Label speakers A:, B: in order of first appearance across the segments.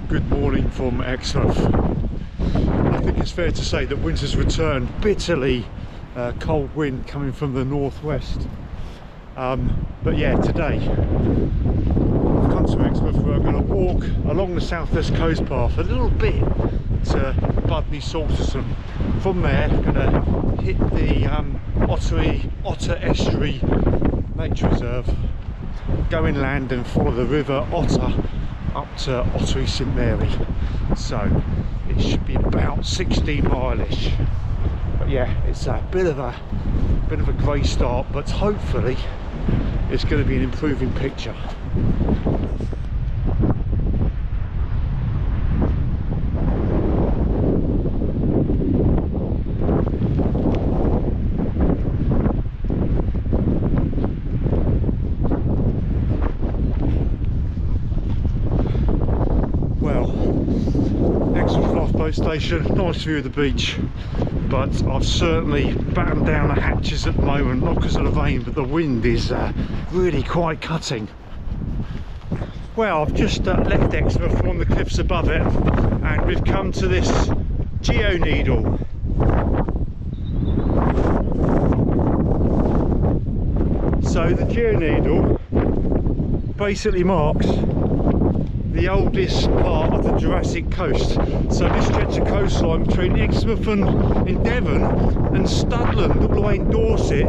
A: Good morning from Exmouth. I think it's fair to say that winter's returned. Bitterly cold wind coming from the northwest. But yeah, today I've come to Exmouth. We're going to walk along the southwest coast path a little bit to Budleigh Salterton. From there, going to hit the Ottery Otter Nature Reserve, go inland and follow the River Otter up to Ottery St Mary. So it should be about 16 mile-ish. But yeah, it's a bit of a grey start, but hopefully it's going to be an improving picture. Station, nice view of the beach, but I've certainly battened down the hatches at the moment, not because of the rain, but the wind is really quite cutting. Well, I've just left Exmouth on the cliffs above it, and we've come to this geoneedle. So the geoneedle basically marks the oldest part of the Jurassic coast. So this stretch of coastline between Exmouth and Devon and Studland all the way in Dorset,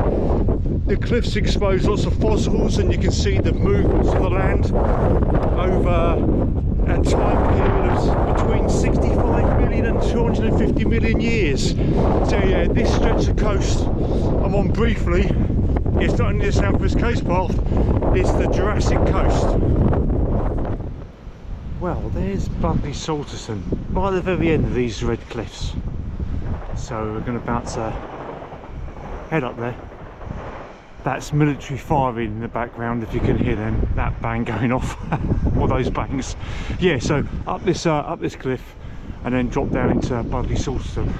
A: the cliffs expose lots of fossils, and you can see the movements of the land over a time period of between 65 million and 250 million years. So yeah, this stretch of coast I'm on briefly, it's not only the southwest coast path, it's the Jurassic coast. Well, there's Budleigh Salterton, right at the very end of these red cliffs. So we're about to head up there. That's military firing in the background, if you can hear them, that bang going off, or those bangs. Yeah, so up this cliff, and then drop down into Budleigh Salterton.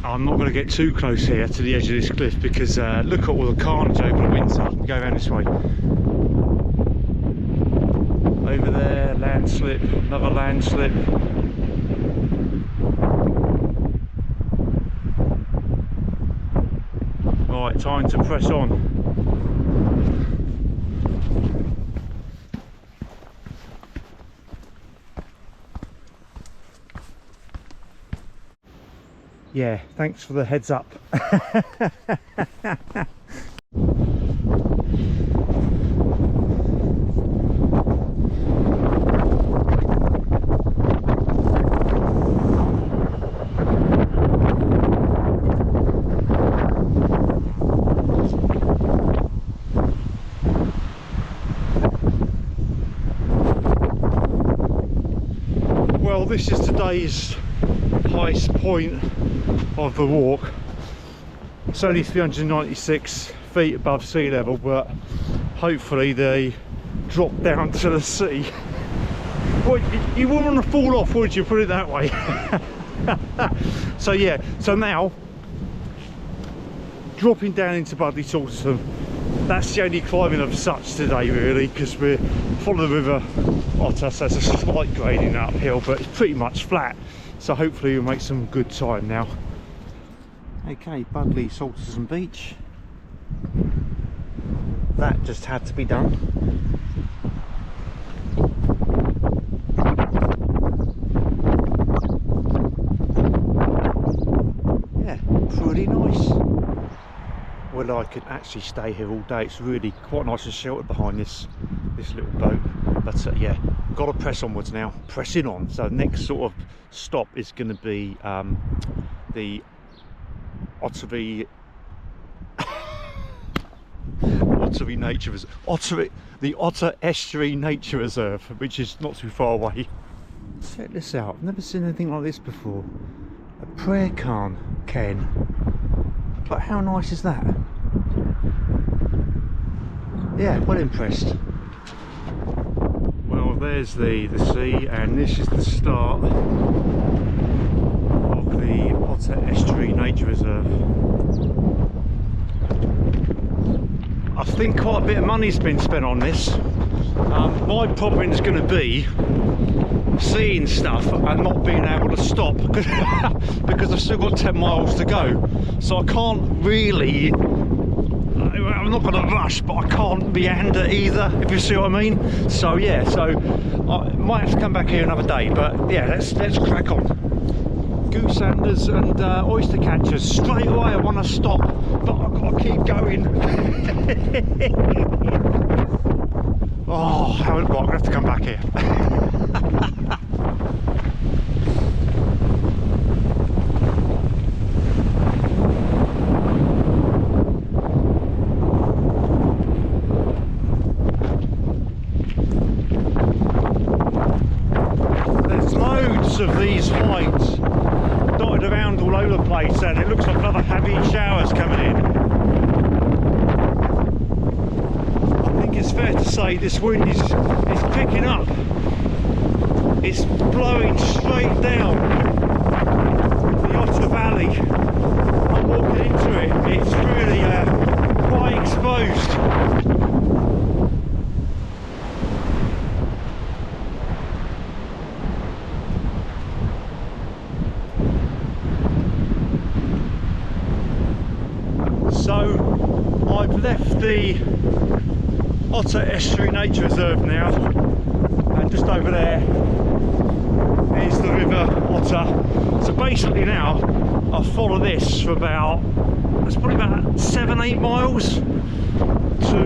A: I'm not going to get too close here to the edge of this cliff because look at all the carnage over the winter. Go around this way. Over there, landslip, another landslip. Right, time to press on. Yeah, thanks for the heads up. Well, this is today's highest point of the walk. It's only 396 feet above sea level, but hopefully they drop down to the sea. Well, you wouldn't want to fall off, would you? Put it that way. So yeah, so now dropping down into Budleigh Salterton. That's the only climbing of such today, really, because we're following the River Otter, so it's a slight grading uphill, but it's pretty much flat. So hopefully we'll make some good time now. Okay, Budleigh Salterton Beach. That just had to be done. Yeah, pretty nice. Well, I could actually stay here all day. It's really quite nice and sheltered behind this little boat. But yeah, got to press onwards now. Pressing on. So next sort of stop is going to be the Ottery Nature Reserve. The Otter Estuary Nature Reserve, which is not too far away. Check this out. I've never seen anything like this before. A prayer cairn. But how nice is that? Yeah, well impressed. Well, there's the sea, and this is the start of the Otter Estuary Nature Reserve. I think quite a bit of money's been spent on this. My problem is going to be seeing stuff and not being able to stop because I've still got 10 miles to go, so I can't really, I'm not going to rush, but I can't meander either, if you see what I mean. So yeah, so I might have to come back here another day, but yeah, let's crack on. Gooseanders and oyster catchers. Straight away I want to stop, but I've got to keep going. Oh, right, I'm going to have to come back here. There's loads of these hides dotted around all over the place, and it looks like another heavy shower's coming in. I think it's fair to say this wind is picking up. It's blowing straight down the Otter Valley. I'm walking into it. It's really quite exposed. So I've left the Ottery Nature Reserve now, and just over there is the River Otter. So basically now I'll follow this for it's probably about 7-8 miles to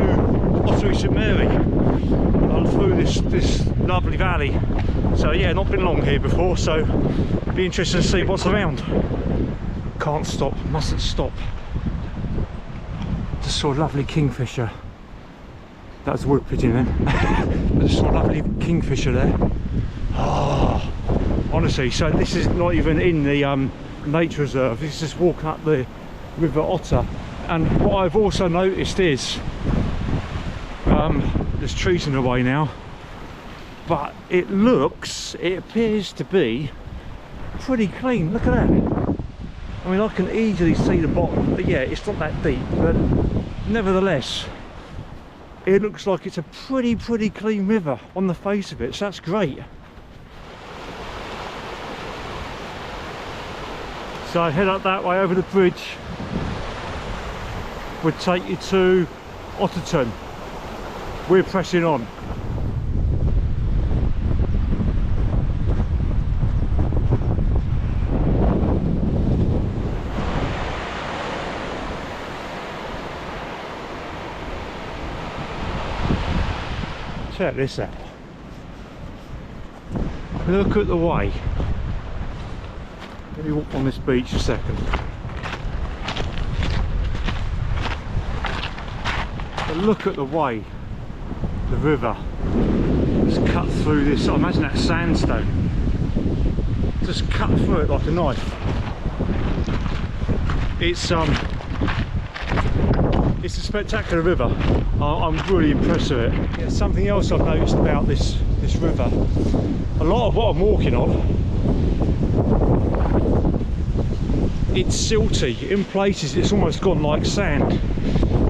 A: Ottery St Mary, and through this lovely valley. So yeah, not been long here before, so be interested to see what's around. Can't stop, mustn't stop. Just saw a lovely kingfisher. That was a wood pigeon then. Just saw a lovely kingfisher there. Oh, honestly, so this is not even in the nature reserve. This is just walking up the River Otter. And what I've also noticed is there's trees in the way now, but it appears to be pretty clean. Look at that. I mean, I can easily see the bottom, but yeah, it's not that deep, but nevertheless, it looks like it's a pretty clean river on the face of it, so that's great. So I head up that way over the bridge, would take you to Otterton. We're pressing on. Check this out. Look at the way. Let me walk on this beach a second. But look at the way the river just cut through this. I imagine that's sandstone. Just cut through it like a knife. It's a spectacular river. I'm really impressed with it. Yeah, something else I've noticed about this river, a lot of what I'm walking on, it's silty. In places it's almost gone like sand.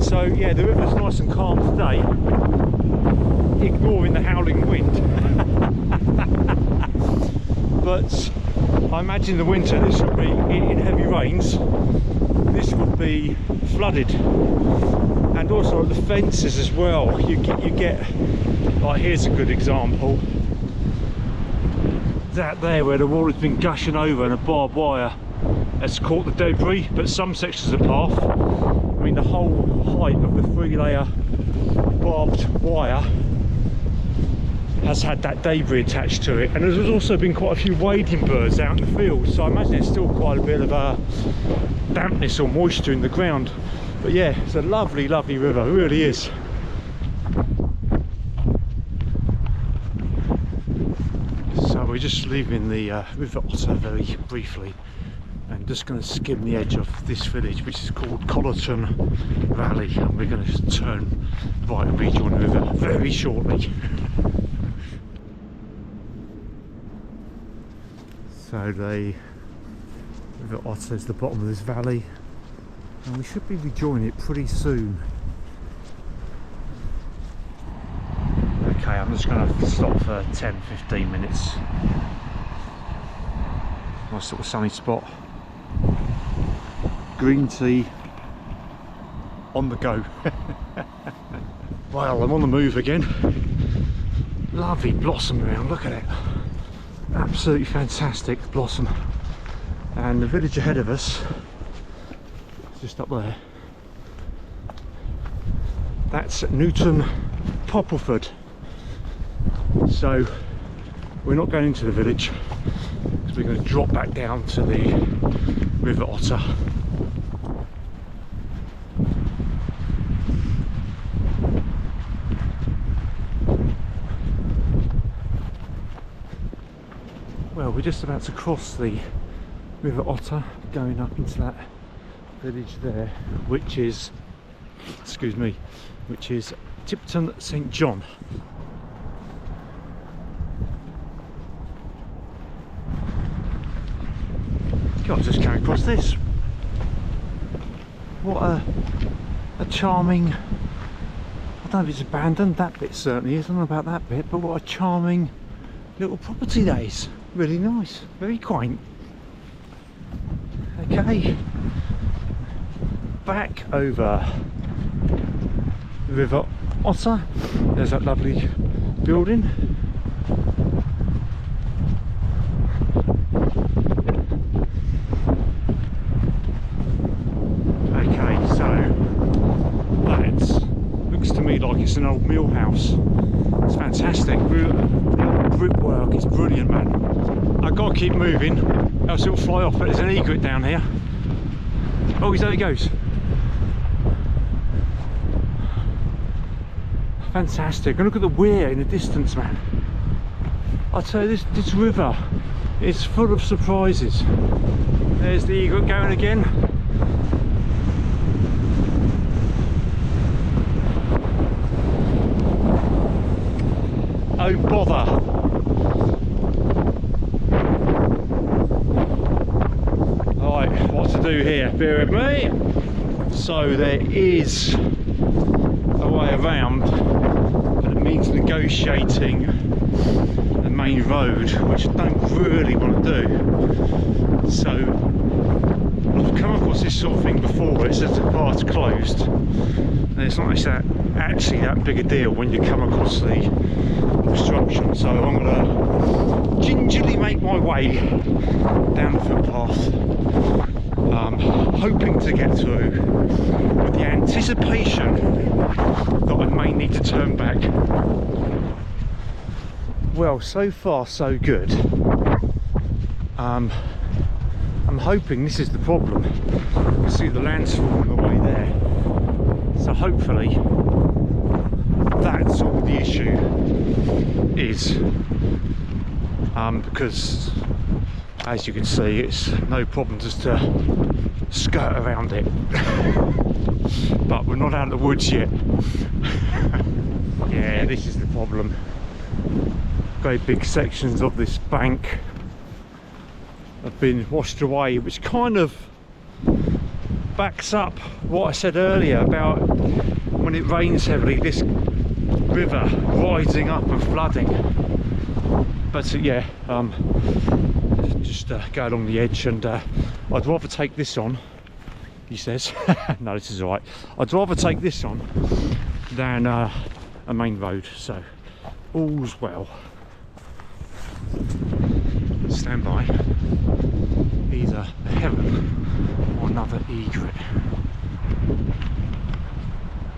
A: So yeah, the river's nice and calm today, ignoring the howling wind. But I imagine the winter, this would be, in heavy rains, this would be flooded. And also at the fences as well, you get like, here's a good example, that there where the water's been gushing over and a barbed wire has caught the debris, but some sections of the path, I mean the whole height of the 3-layer barbed wire has had that debris attached to it. And there's also been quite a few wading birds out in the field, so I imagine there's still quite a bit of dampness or moisture in the ground. But yeah, it's a lovely river, it really is. So we're just leaving the River Otter very briefly, and just going to skim the edge of this village, which is called Collerton Valley, and we're going to turn right and rejoin the river very shortly. So the River Otter is the bottom of this valley, and we should be rejoining it pretty soon. Okay, I'm just going to stop for 10-15 minutes. Nice sort of sunny spot. Green tea on the go. Well, I'm on the move again. Lovely blossom around, look at it. Absolutely fantastic blossom. And the village ahead of us, just up there, that's Newton Poppleford. So we're not going into the village, because we're going to drop back down to the River Otter. Well, we're just about to cross the River Otter, going up into that village there, which is, excuse me, which is Tipton St John. God, just came across this. What a charming, I don't know if it's abandoned, that bit certainly is, I don't know about that bit, but what a charming little property that is. Really nice, very quaint. Okay, back over the River Otter. There's that lovely building. Okay, so that looks to me like it's an old mill house. It's fantastic. The brickwork is brilliant, man. I've got to keep moving, else it'll fly off. But there's an egret down here. Oh, there he goes. Fantastic. And look at the weir in the distance, man. I tell you, this river is full of surprises. There's the egret going again. Oh bother. Right, what to do here? Bear with me. So there is a way around, but it means negotiating the main road, which I don't really want to do. So I've come across this sort of thing before, where it says the path's closed, and it's not actually that big a deal when you come across the obstruction. So I'm going to gingerly make my way down the footpath, hoping to get through, with the anticipation that I may need to turn back. Well, so far so good. I'm hoping this is the problem. You see the land's falling away there, so hopefully that's all the issue is, because as you can see, it's no problem just to skirt around it. But we're not out of the woods yet. Yeah, this is the problem. Very big sections of this bank have been washed away, which kind of backs up what I said earlier about when it rains heavily, this river rising up and flooding. But yeah, just go along the edge, and I'd rather take this on, he says. No, this is all right. I'd rather take this on than a main road, so all's well. Stand by. Either a heron or another egret.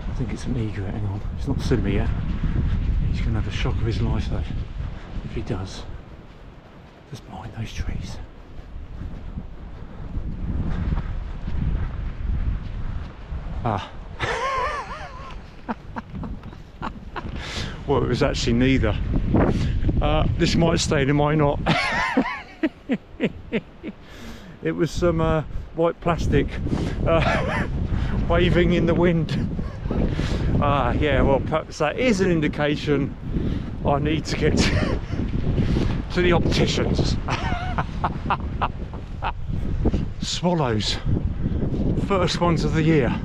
A: I think it's an egret, hang on, it's not seen me yet. He's going to have a shock of his life though, if he does. Just behind those trees. Ah. Well, it was actually neither. This might stay and it might not. It was some white plastic waving in the wind. Yeah, well, perhaps that is an indication I need to get to the opticians. Swallows, first ones of the year.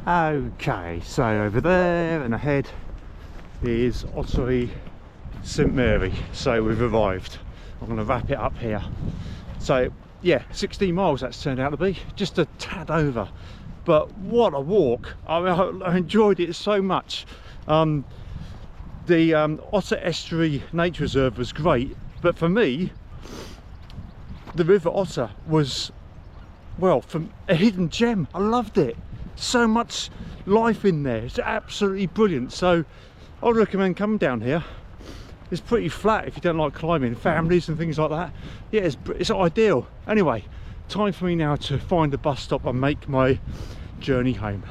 A: Okay, so over there and ahead is Ottery St Mary, so we've arrived. I'm going to wrap it up here. So yeah, 16 miles that's turned out to be, just a tad over, but what a walk. I mean, I enjoyed it so much. The Otter Estuary Nature Reserve was great, but for me the River Otter was, well, from a hidden gem. I loved it. So much life in there, it's absolutely brilliant. So I would recommend coming down here. It's pretty flat if you don't like climbing, families and things like that. Yeah, it's ideal. Anyway, time for me now to find a bus stop and make my journey home.